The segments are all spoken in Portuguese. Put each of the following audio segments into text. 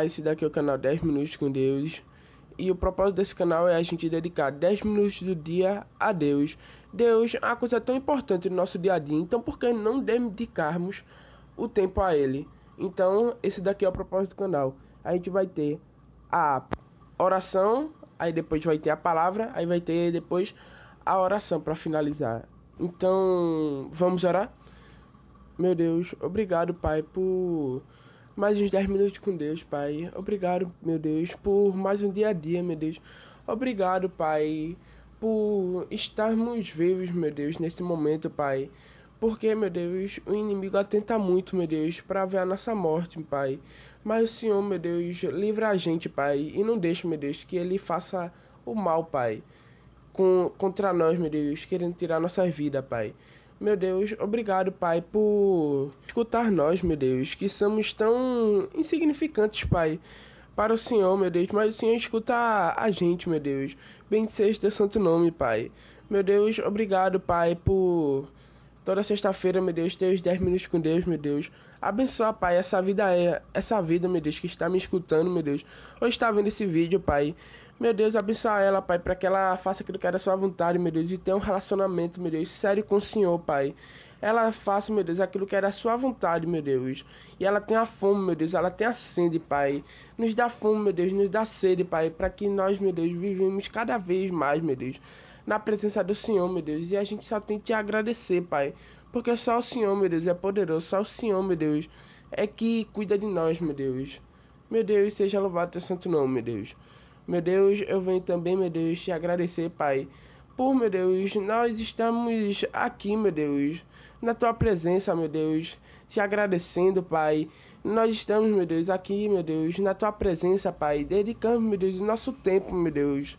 Esse daqui é o canal 10 Minutos com Deus. E o propósito desse canal é a gente dedicar 10 minutos do dia a Deus. Deus é uma coisa tão importante no nosso dia a dia, então por que não dedicarmos o tempo a Ele? Então, esse daqui é o propósito do canal. A gente vai ter a oração, aí depois vai ter a palavra, aí vai ter depois a oração para finalizar. Então, vamos orar? Meu Deus, obrigado, Pai, por mais uns 10 minutos com Deus, Pai. Obrigado, meu Deus, por mais um dia a dia, meu Deus. Obrigado, Pai, por estarmos vivos, meu Deus, nesse momento, Pai. Porque, meu Deus, o inimigo atenta muito, meu Deus, para ver a nossa morte, Pai. Mas o Senhor, meu Deus, livra a gente, Pai, e não deixe, meu Deus, que ele faça o mal, Pai, contra nós, meu Deus, querendo tirar nossa vida, Pai. Meu Deus, obrigado, Pai, por escutar nós, meu Deus, que somos tão insignificantes, Pai, para o Senhor, meu Deus, mas o Senhor escuta a gente, meu Deus. Bendito seja teu santo nome, Pai. Meu Deus, obrigado, Pai, por toda sexta-feira, meu Deus, ter os 10 minutos com Deus, meu Deus. Abençoa, Pai, essa vida, meu Deus, que está me escutando, meu Deus, ou está vendo esse vídeo, Pai. Meu Deus, abençoa ela, Pai, para que ela faça aquilo que é da sua vontade, meu Deus, e tenha um relacionamento, meu Deus, sério com o Senhor, Pai. Ela faça, meu Deus, aquilo que é da sua vontade, meu Deus. E ela tenha fome, meu Deus, ela tenha sede, Pai. Nos dá fome, meu Deus, nos dá sede, Pai, para que nós, meu Deus, vivemos cada vez mais, meu Deus, na presença do Senhor, meu Deus. E a gente só tem que te agradecer, Pai. Porque só o Senhor, meu Deus, é poderoso. Só o Senhor, meu Deus, é que cuida de nós, meu Deus. Meu Deus, seja louvado teu santo nome, meu Deus. Meu Deus, eu venho também, meu Deus, te agradecer, Pai. Por, meu Deus, nós estamos aqui, meu Deus, na tua presença, meu Deus, te agradecendo, Pai. Nós estamos, meu Deus, aqui, meu Deus, na tua presença, Pai, dedicando, meu Deus, o nosso tempo, meu Deus.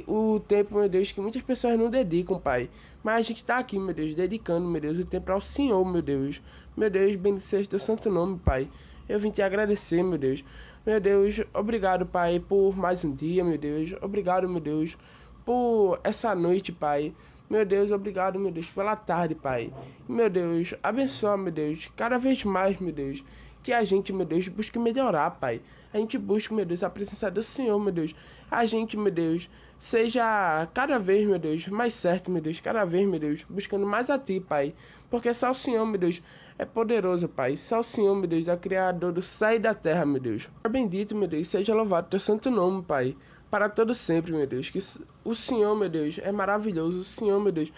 O tempo, meu Deus, que muitas pessoas não dedicam, Pai. Mas a gente tá aqui, meu Deus, dedicando, meu Deus, o tempo ao Senhor, meu Deus. Meu Deus, bendito seja teu santo nome, Pai. Eu vim te agradecer, meu Deus. Meu Deus, obrigado, Pai, por mais um dia, meu Deus. Obrigado, meu Deus, por essa noite, Pai. Meu Deus, obrigado, meu Deus, pela tarde, Pai. Meu Deus, abençoa, meu Deus, cada vez mais, meu Deus, que a gente, meu Deus, busque melhorar, Pai. A gente busque, meu Deus, a presença do Senhor, meu Deus. A gente, meu Deus, seja cada vez, meu Deus, mais certo, meu Deus. Cada vez, meu Deus, buscando mais a Ti, Pai. Porque só o Senhor, meu Deus, é poderoso, Pai. Só o Senhor, meu Deus, é o Criador do céu e da terra, meu Deus. Bendito, meu Deus, seja louvado teu santo nome, Pai. Para todo sempre, meu Deus. Que o Senhor, meu Deus, é maravilhoso. O Senhor, meu Deus,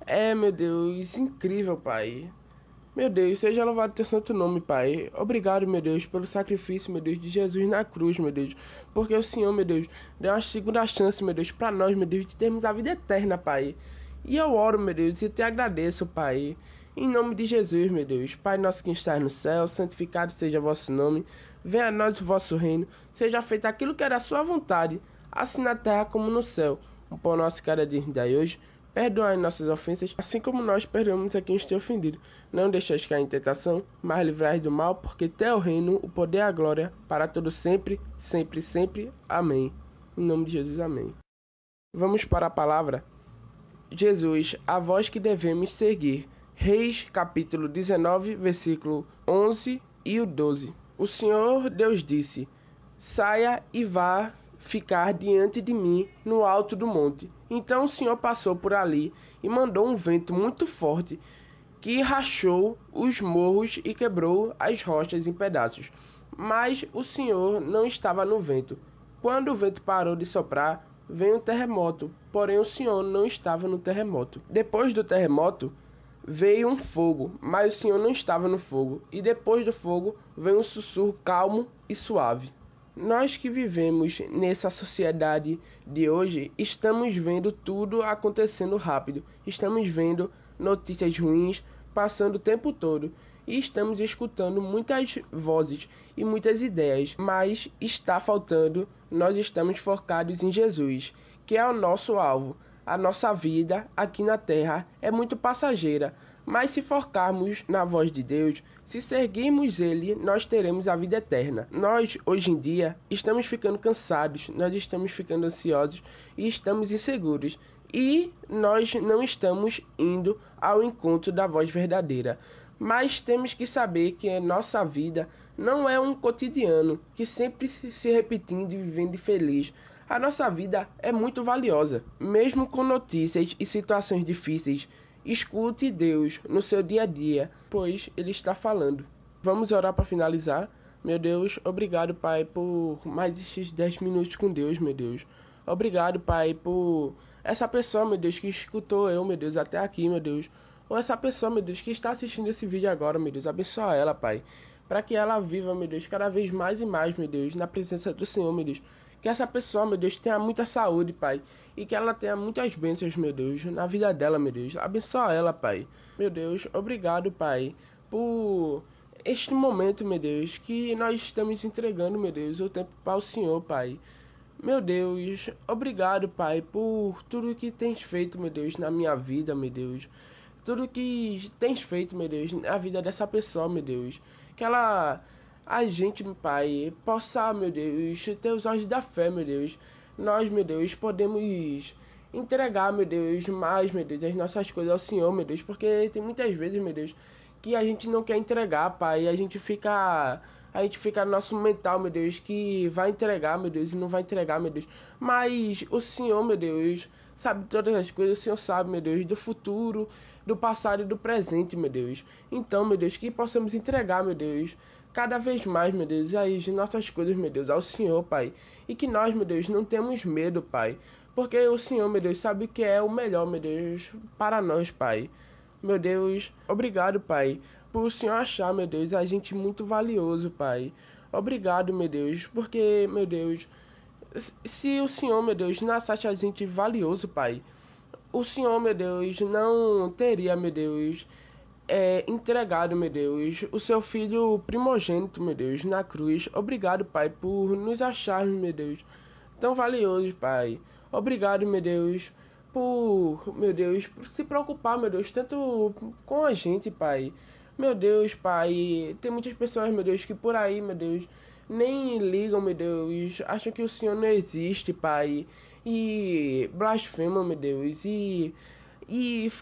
é, meu Deus, incrível, Pai. Meu Deus, seja louvado teu santo nome, Pai. Obrigado, meu Deus, pelo sacrifício, meu Deus, de Jesus na cruz, meu Deus. Porque o Senhor, meu Deus, deu uma segunda chance, meu Deus, para nós, meu Deus, de termos a vida eterna, Pai. E eu oro, meu Deus, e te agradeço, Pai. Em nome de Jesus, meu Deus. Pai nosso que estás no céu, santificado seja o vosso nome. Venha a nós o vosso reino. Seja feito aquilo que é da sua vontade, assim na terra como no céu. O pão nosso cada dia nos dai hoje. Perdoai nossas ofensas, assim como nós perdoamos a quem nos tem ofendido. Não deixeis cair em tentação, mas livrai do mal, porque teu é o reino, o poder e a glória, para todo sempre, sempre, sempre. Amém. Em nome de Jesus, amém. Vamos para a palavra. Jesus, a voz que devemos seguir. Reis, capítulo 19, versículo 11 e o 12. O Senhor Deus disse: saia e vá ficar diante de mim no alto do monte. Então o Senhor passou por ali e mandou um vento muito forte que rachou os morros e quebrou as rochas em pedaços. Mas o Senhor não estava no vento. Quando o vento parou de soprar, veio um terremoto, porém o Senhor não estava no terremoto. Depois do terremoto, veio um fogo, mas o Senhor não estava no fogo. E depois do fogo, veio um sussurro calmo e suave. Nós que vivemos nessa sociedade de hoje, estamos vendo tudo acontecendo rápido. Estamos vendo notícias ruins passando o tempo todo. E estamos escutando muitas vozes e muitas ideias. Mas está faltando, nós estamos focados em Jesus, que é o nosso alvo. A nossa vida aqui na terra é muito passageira, mas se focarmos na voz de Deus, se seguirmos Ele, nós teremos a vida eterna. Nós, hoje em dia, estamos ficando cansados, nós estamos ficando ansiosos e estamos inseguros. E nós não estamos indo ao encontro da voz verdadeira. Mas temos que saber que a nossa vida não é um cotidiano que sempre se repetindo e vivendo feliz. A nossa vida é muito valiosa, mesmo com notícias e situações difíceis. Escute Deus no seu dia a dia, pois Ele está falando. Vamos orar para finalizar? Meu Deus, obrigado, Pai, por mais esses 10 minutos com Deus, meu Deus. Obrigado, Pai, por essa pessoa, meu Deus, que escutou eu, meu Deus, até aqui, meu Deus. Ou essa pessoa, meu Deus, que está assistindo esse vídeo agora, meu Deus, abençoa ela, Pai. Para que ela viva, meu Deus, cada vez mais e mais, meu Deus, na presença do Senhor, meu Deus. Que essa pessoa, meu Deus, tenha muita saúde, Pai. E que ela tenha muitas bênçãos, meu Deus, na vida dela, meu Deus. Abençoa ela, Pai. Meu Deus, obrigado, Pai, por este momento, meu Deus, que nós estamos entregando, meu Deus, o tempo para o Senhor, Pai. Meu Deus, obrigado, Pai, por tudo que tens feito, meu Deus, na minha vida, meu Deus. Tudo que tens feito, meu Deus, na vida dessa pessoa, meu Deus. Que ela, a gente, meu Pai, possa, meu Deus, ter os olhos da fé, meu Deus. Nós, meu Deus, podemos entregar, meu Deus, mais, meu Deus, as nossas coisas ao Senhor, meu Deus. Porque tem muitas vezes, meu Deus, que a gente não quer entregar, Pai. E a gente fica no nosso mental, meu Deus, que vai entregar, meu Deus, e não vai entregar, meu Deus. Mas o Senhor, meu Deus, sabe todas as coisas. O Senhor sabe, meu Deus, do futuro, do passado e do presente, meu Deus. Então, meu Deus, que possamos entregar, meu Deus, cada vez mais, meu Deus, as nossas coisas, meu Deus, ao Senhor, Pai. E que nós, meu Deus, não temos medo, Pai. Porque o Senhor, meu Deus, sabe o que é o melhor, meu Deus, para nós, Pai. Meu Deus, obrigado, Pai, por o Senhor achar, meu Deus, a gente muito valioso, Pai. Obrigado, meu Deus, porque, meu Deus, se o Senhor, meu Deus, não achasse a gente valioso, Pai, o Senhor, meu Deus, não teria, meu Deus, entregado, meu Deus, o seu filho primogênito, meu Deus, na cruz. Obrigado, Pai, por nos achar, meu Deus, tão valiosos, Pai. Obrigado, meu Deus, meu Deus, por se preocupar, meu Deus, tanto com a gente, Pai. Meu Deus, Pai, tem muitas pessoas, meu Deus, que por aí, meu Deus, nem ligam, meu Deus, acham que o Senhor não existe, Pai, e blasfemam, meu Deus, e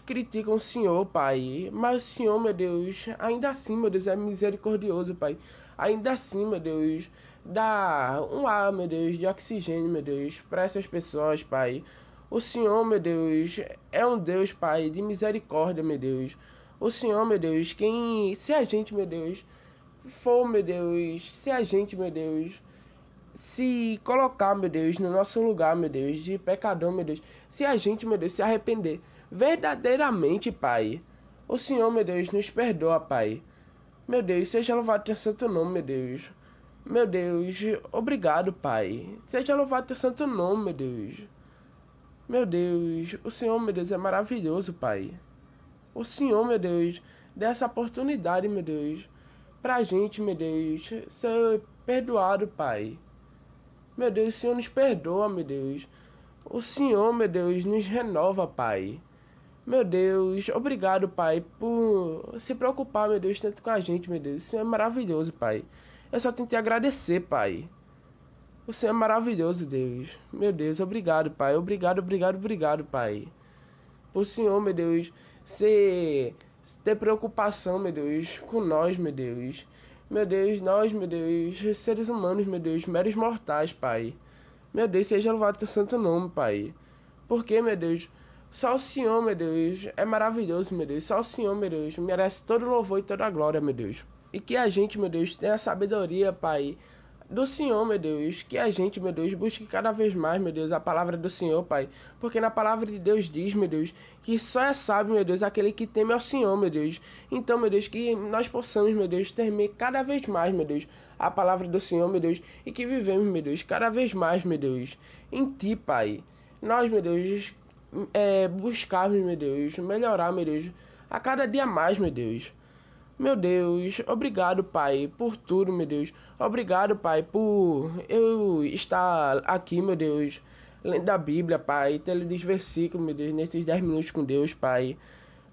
criticam o Senhor, Pai. Mas o Senhor, meu Deus, ainda assim, meu Deus, é misericordioso, Pai. Ainda assim, meu Deus, dá um ar, meu Deus, de oxigênio, meu Deus, para essas pessoas, Pai. O Senhor, meu Deus, é um Deus, Pai, de misericórdia, meu Deus. O Senhor, meu Deus, se a gente, meu Deus, for, meu Deus, se a gente, meu Deus, se colocar, meu Deus, no nosso lugar, meu Deus, de pecador, meu Deus, se a gente, meu Deus, se arrepender verdadeiramente, Pai, o Senhor, meu Deus, nos perdoa, Pai. Meu Deus, seja louvado teu santo nome, meu Deus. Meu Deus, obrigado, Pai. Seja louvado teu santo nome, meu Deus. Meu Deus, o Senhor, meu Deus, é maravilhoso, Pai. O Senhor, meu Deus, dá essa oportunidade, meu Deus, pra gente, meu Deus, ser perdoado, Pai. Meu Deus, o Senhor nos perdoa, meu Deus. O Senhor, meu Deus, nos renova, Pai. Meu Deus, obrigado, Pai, por se preocupar, meu Deus, tanto com a gente, meu Deus. O Senhor é maravilhoso, Pai. Eu só tenho que te agradecer, Pai. O Senhor é maravilhoso, Deus. Meu Deus, obrigado, Pai. Obrigado, obrigado, obrigado, Pai. Por Senhor, meu Deus, ter preocupação, meu Deus, com nós, meu Deus. Meu Deus, nós, meu Deus, seres humanos, meu Deus, meros mortais, Pai. Meu Deus, seja louvado teu santo nome, Pai. Porque, meu Deus, só o Senhor, meu Deus, é maravilhoso, meu Deus. Só o Senhor, meu Deus, merece todo louvor e toda a glória, meu Deus. E que a gente, meu Deus, tenha a sabedoria, Pai, do Senhor, meu Deus. Que a gente, meu Deus, busque cada vez mais, meu Deus, a palavra do Senhor, Pai. Porque na palavra de Deus diz, meu Deus, que só é sábio, meu Deus, aquele que teme ao Senhor, meu Deus. Então, meu Deus, que nós possamos, meu Deus, temer cada vez mais, meu Deus, a palavra do Senhor, meu Deus. E que vivemos, meu Deus, cada vez mais, meu Deus, em Ti, Pai. Nós, meu Deus, buscarmos, meu Deus, melhorar, meu Deus, a cada dia mais, meu Deus. Meu Deus, obrigado, Pai, por tudo, meu Deus. Obrigado, Pai, por eu estar aqui, meu Deus, lendo a Bíblia, Pai, ter lido os versículos, meu Deus, nesses 10 minutos com Deus, Pai.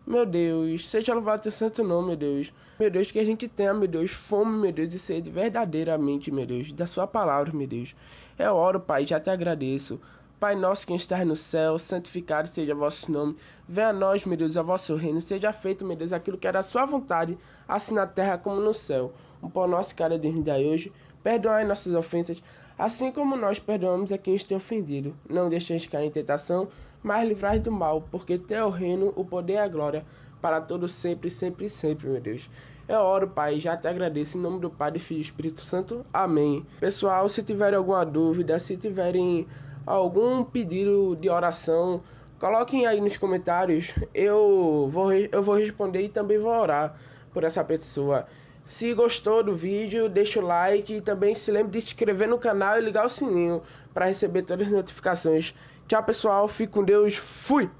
Meu Deus, seja louvado teu santo nome, meu Deus. Meu Deus, que a gente tenha, meu Deus, fome, meu Deus, e sede verdadeiramente, meu Deus, da sua palavra, meu Deus. Eu oro, Pai, já te agradeço. Pai nosso que estás no céu, santificado seja o vosso nome. Venha a nós, meu Deus, a vosso reino. Seja feito, meu Deus, aquilo que era a sua vontade, assim na terra como no céu. O pão nosso cada dia nos dai hoje. Perdoai nossas ofensas, assim como nós perdoamos a quem nos tem ofendido. Não deixeis cair em tentação, mas livrai do mal, porque teu é o reino, o poder e a glória, para todos sempre, sempre, sempre, meu Deus. Eu oro, Pai, já te agradeço em nome do Pai, do Filho e do Espírito Santo. Amém. Pessoal, se tiverem alguma dúvida, se tiverem algum pedido de oração, coloquem aí nos comentários. Eu vou responder e também vou orar por essa pessoa. Se gostou do vídeo, deixa o like e também se lembre de se inscrever no canal e ligar o sininho para receber todas as notificações. Tchau, pessoal. Fique com Deus. Fui!